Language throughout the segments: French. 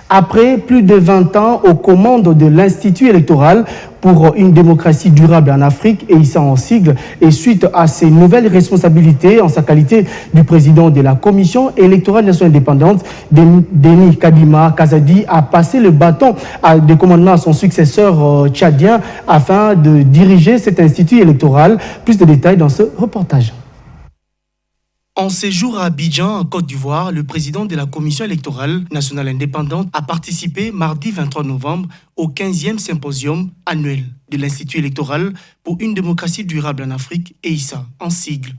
Après plus de 20 ans aux commandes de l'Institut électoral pour une démocratie durable en Afrique, EISA en sigle, et suite à ses nouvelles responsabilités en sa qualité du président de la Commission électorale nationale indépendante, Denis Kadima Kazadi a passé le bâton de commandement à son successeur tchadien afin de diriger cet institut électoral. Plus de détails dans ce reportage. En séjour à Abidjan, en Côte d'Ivoire, le président de la Commission électorale nationale indépendante a participé mardi 23 novembre au 15e symposium annuel de l'Institut électoral pour une démocratie durable en Afrique, EISA, en sigle.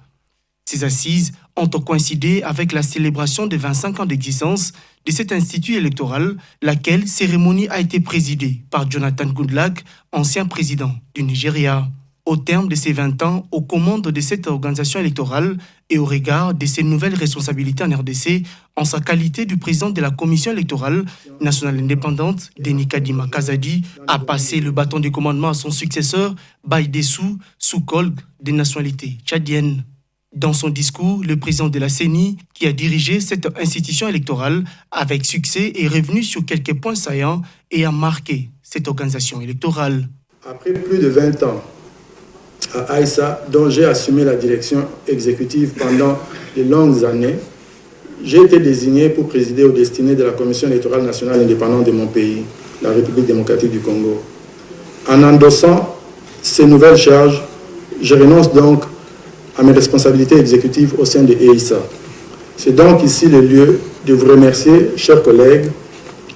Ces assises ont coïncidé avec la célébration des 25 ans d'existence de cet institut électoral, laquelle cérémonie a été présidée par Jonathan Goodluck, ancien président du Nigeria. Au terme de ces 20 ans, aux commandes de cette organisation électorale et au regard de ses nouvelles responsabilités en RDC, en sa qualité du président de la Commission électorale nationale indépendante, Denis Kadima Kazadi a passé le bâton de commandement à son successeur, Baïdessou Soukolg, de nationalité tchadienne. Dans son discours, le président de la CENI, qui a dirigé cette institution électorale avec succès, est revenu sur quelques points saillants et a marqué cette organisation électorale. Après plus de 20 ans, à EISA, dont j'ai assumé la direction exécutive pendant de longues années, j'ai été désigné pour présider aux destinées de la Commission électorale nationale indépendante de mon pays, la République démocratique du Congo. En endossant ces nouvelles charges, je renonce donc à mes responsabilités exécutives au sein de EISA. C'est donc ici le lieu de vous remercier, chers collègues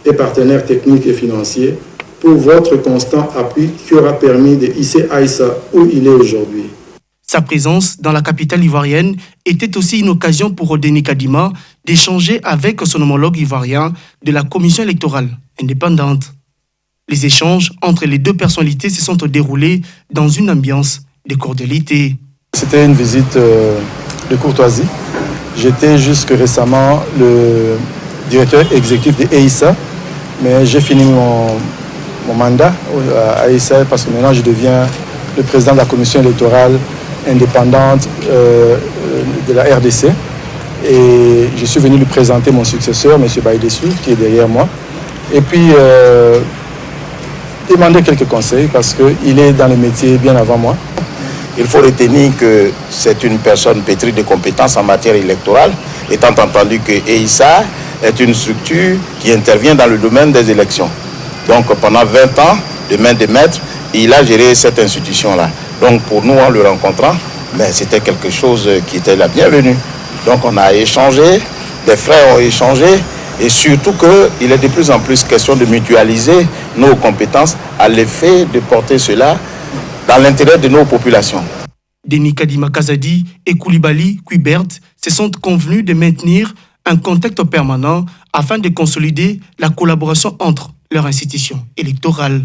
et partenaires techniques et financiers, pour votre constant appui qui aura permis de hisser EISA où il est aujourd'hui. Sa présence dans la capitale ivoirienne était aussi une occasion pour Denis Kadima d'échanger avec son homologue ivoirien de la Commission électorale indépendante. Les échanges entre les deux personnalités se sont déroulés dans une ambiance de cordialité. C'était une visite de courtoisie. J'étais jusque récemment le directeur exécutif de EISA, mais j'ai fini mon mandat à EISA parce que maintenant je deviens le président de la commission électorale indépendante de la RDC. Et je suis venu lui présenter mon successeur, M. Baïdessou, qui est derrière moi. Et puis demander quelques conseils parce qu'il est dans le métier bien avant moi. Il faut retenir que c'est une personne pétrie de compétences en matière électorale, étant entendu que EISA est une structure qui intervient dans le domaine des élections. Donc pendant 20 ans, de main de maître, il a géré cette institution-là. Donc pour nous, en le rencontrant, c'était quelque chose qui était la bienvenue. Donc on a échangé, des frères ont échangé, et surtout qu'il est de plus en plus question de mutualiser nos compétences à l'effet de porter cela dans l'intérêt de nos populations. Denis Kadima Kazadi et Koulibaly Kuibert se sont convenus de maintenir un contact permanent afin de consolider la collaboration entre leurs institutions électorales.